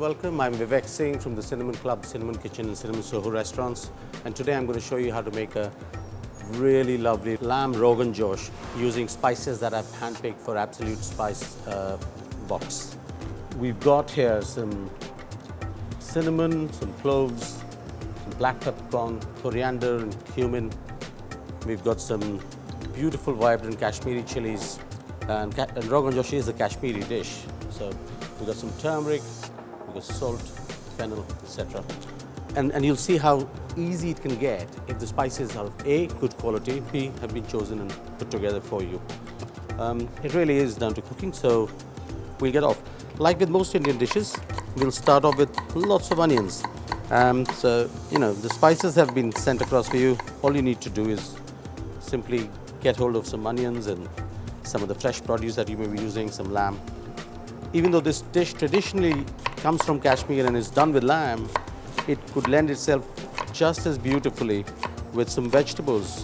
welcome. I'm Vivek Singh from the Cinnamon Club, Cinnamon Kitchen and Cinnamon Soho restaurants. And today I'm going to show you how to make a really lovely lamb Rogan Josh using spices that I've handpicked for Absolute Spice box. We've got here some cinnamon, some cloves, some black peppercorn, coriander and cumin. We've got some beautiful vibrant Kashmiri chilies, and Rogan Josh is a Kashmiri dish. So we've got some turmeric, we've got salt, fennel, etc. And you'll see how easy it can get if the spices are A, good quality, B, have been chosen and put together for you. It really is down to cooking, so we'll get off. Like with most Indian dishes, we'll start off with lots of onions. So, you know, the spices have been sent across for you. All you need to do is simply get hold of some onions and some of the fresh produce that you may be using, some lamb. Even though this dish traditionally comes from Kashmir and is done with lamb, it could lend itself just as beautifully with some vegetables,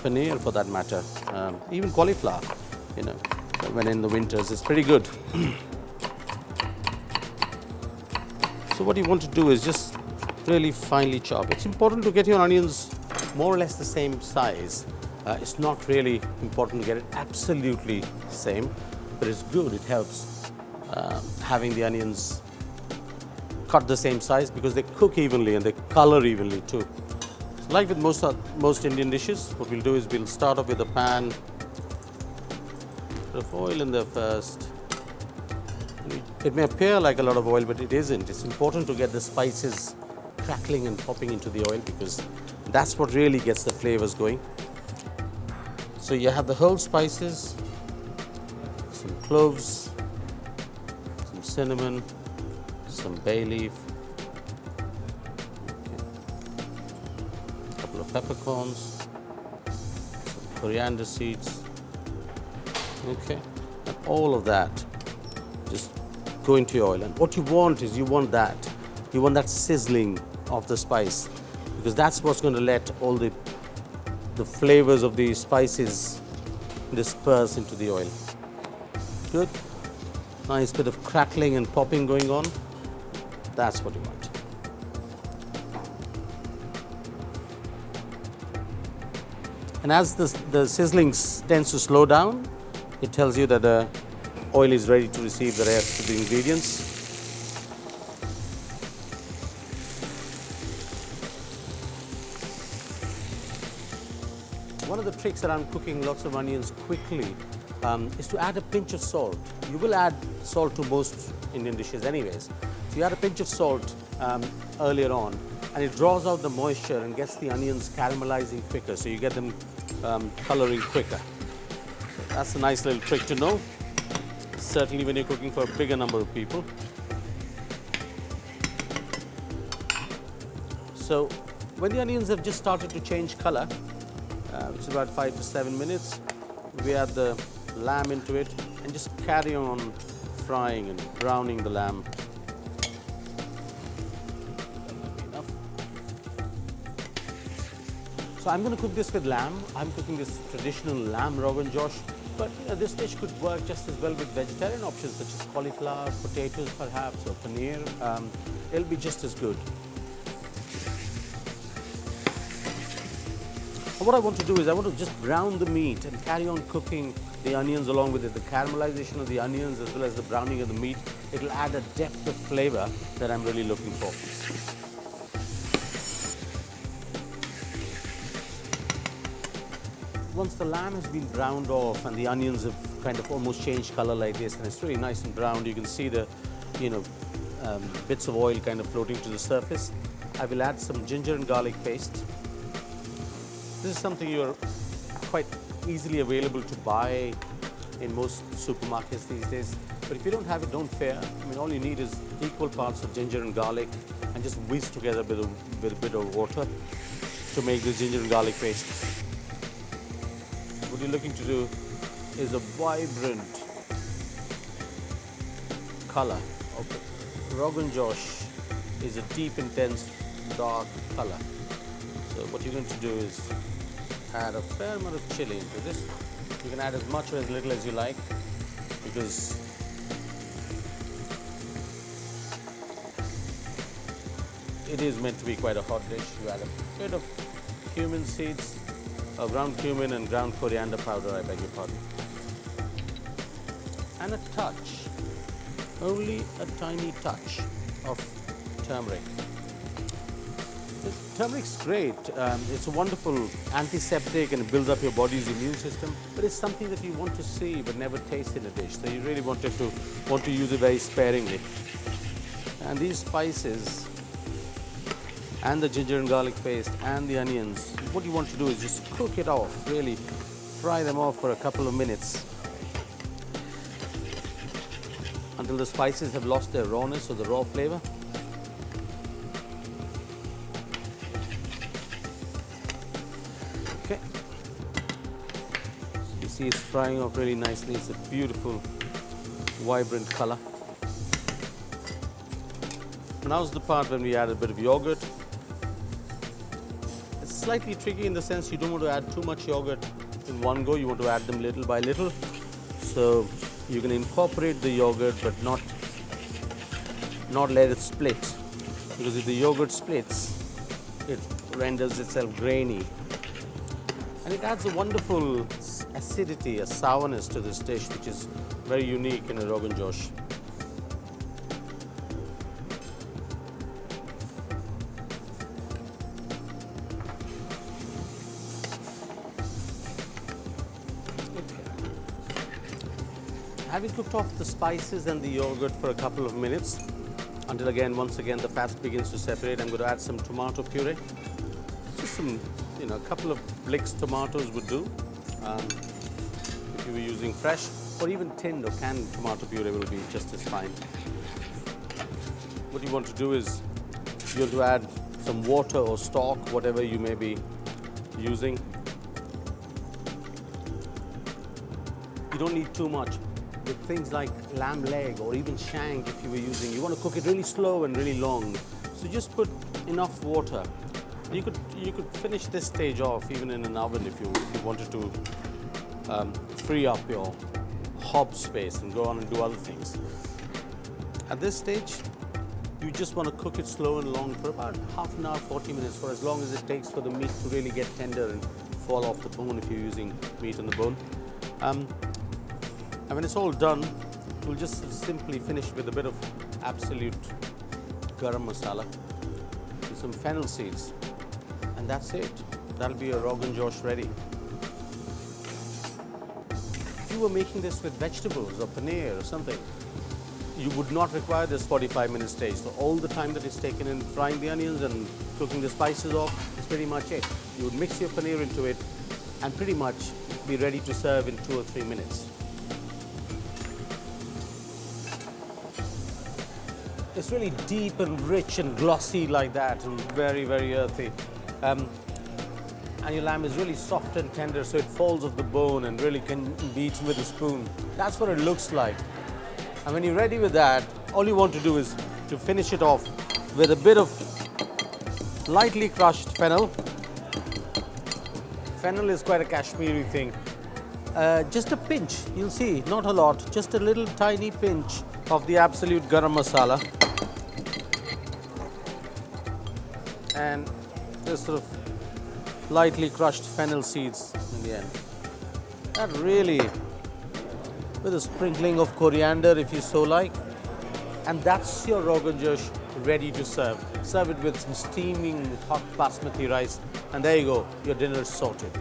paneer for that matter, even cauliflower, you know, when in the winters, it's pretty good. So what you want to do is just really finely chop. It's important to get your onions more or less the same size. It's not really important to get it absolutely same, but it's good, it helps having the onions cut the same size because they cook evenly and they color evenly too. So like with most Indian dishes, what we'll do is we'll start off with a pan, put oil in there first. It may appear like a lot of oil, but it isn't. It's important to get the spices crackling and popping into the oil because that's what really gets the flavors going. So you have the whole spices, some cloves, some cinnamon, some bay leaf, a couple of peppercorns, some coriander seeds, okay, and all of that just go into your oil. And what you want is you want that sizzling of the spice because that's what's going to let all the flavors of the spices disperse into the oil. Good. Nice bit of crackling and popping going on. That's what you want. And as the sizzling tends to slow down, it tells you that the oil is ready to receive the rest of the ingredients. One of the tricks around cooking lots of onions quickly is to add a pinch of salt. You will add salt to most Indian dishes anyways. So you add a pinch of salt earlier on and it draws out the moisture and gets the onions caramelizing quicker, so you get them coloring quicker. So that's a nice little trick to know, certainly when you're cooking for a bigger number of people. So when the onions have just started to change color, which is about 5 to 7 minutes, we add the lamb into it and just carry on frying and browning the lamb. So I'm going to cook this with lamb. I'm cooking this traditional lamb Rogan Josh, but this dish could work just as well with vegetarian options such as cauliflower, potatoes perhaps, or paneer. It'll be just as good. And what I want to do is I want to just brown the meat and carry on cooking the onions along with it. The caramelization of the onions as well as the browning of the meat, it'll add a depth of flavor that I'm really looking for. Once the lamb has been browned off and the onions have kind of almost changed color like this and it's really nice and browned, you can see the, bits of oil kind of floating to the surface. I will add some ginger and garlic paste. This is something you're quite easily available to buy in most supermarkets these days. But if you don't have it, don't fear. I mean, all you need is equal parts of ginger and garlic and just whiz together with a bit of water to make the ginger and garlic paste. What you're looking to do is a vibrant color. Okay. Rogan Josh is a deep, intense, dark color. So what you're going to do is add a fair amount of chili into this. You can add as much or as little as you like because it is meant to be quite a hot dish. You add a bit of cumin seeds, ground cumin and ground coriander powder, I beg your pardon. And a touch, only a tiny touch of turmeric. Turmeric's great. It's a wonderful antiseptic and it builds up your body's immune system. But it's something that you want to see but never taste in a dish. So you really want to use it very sparingly. And these spices and the ginger and garlic paste and the onions, what you want to do is just cook it off. Really fry them off for a couple of minutes until the spices have lost their rawness or the raw flavor. Okay. So you see it's frying off really nicely. It's a beautiful, vibrant color. Now's the part when we add a bit of yogurt. It's slightly tricky in the sense you don't want to add too much yogurt in one go. You want to add them little by little. So you can incorporate the yogurt but not let it split. Because if the yogurt splits, it renders itself grainy. And it adds a wonderful acidity, a sourness to this dish, which is very unique in a Rogan Josh. Having cooked off the spices and the yogurt for a couple of minutes, until once again the fat begins to separate, I'm going to add some tomato puree. Just some, a couple of Blick's tomatoes would do. If you were using fresh or even tinned or canned tomato puree will be just as fine. What you want to do is you want to add some water or stock, whatever you may be using. You don't need too much. With things like lamb leg or even shank, if you were using, you want to cook it really slow and really long. So just put enough water. You could finish this stage off even in an oven if you wanted to free up your hob space and go on and do other things. At this stage, you just want to cook it slow and long for about half an hour, 40 minutes, for as long as it takes for the meat to really get tender and fall off the bone if you're using meat on the bone. And when it's all done, we'll just simply finish with a bit of absolute garam masala and some fennel seeds. And that's it. That'll be a Rogan Josh ready. If you were making this with vegetables or paneer or something, you would not require this 45-minute stage. So all the time that is taken in frying the onions and cooking the spices off is pretty much it. You would mix your paneer into it and pretty much be ready to serve in 2 or 3 minutes. It's really deep and rich and glossy like that, and very, very earthy. And your lamb is really soft and tender, so it falls off the bone and really can be eaten with a spoon. That's what it looks like. And when you're ready with that, all you want to do is to finish it off with a bit of lightly crushed fennel. Fennel is quite a Kashmiri thing. Just a pinch, you'll see, not a lot, just a little tiny pinch of the absolute garam masala. And just sort of lightly crushed fennel seeds in the end. That really, with a sprinkling of coriander if you so like. And that's your Rogan Josh ready to serve. Serve it with some steaming hot basmati rice, and there you go, your dinner is sorted.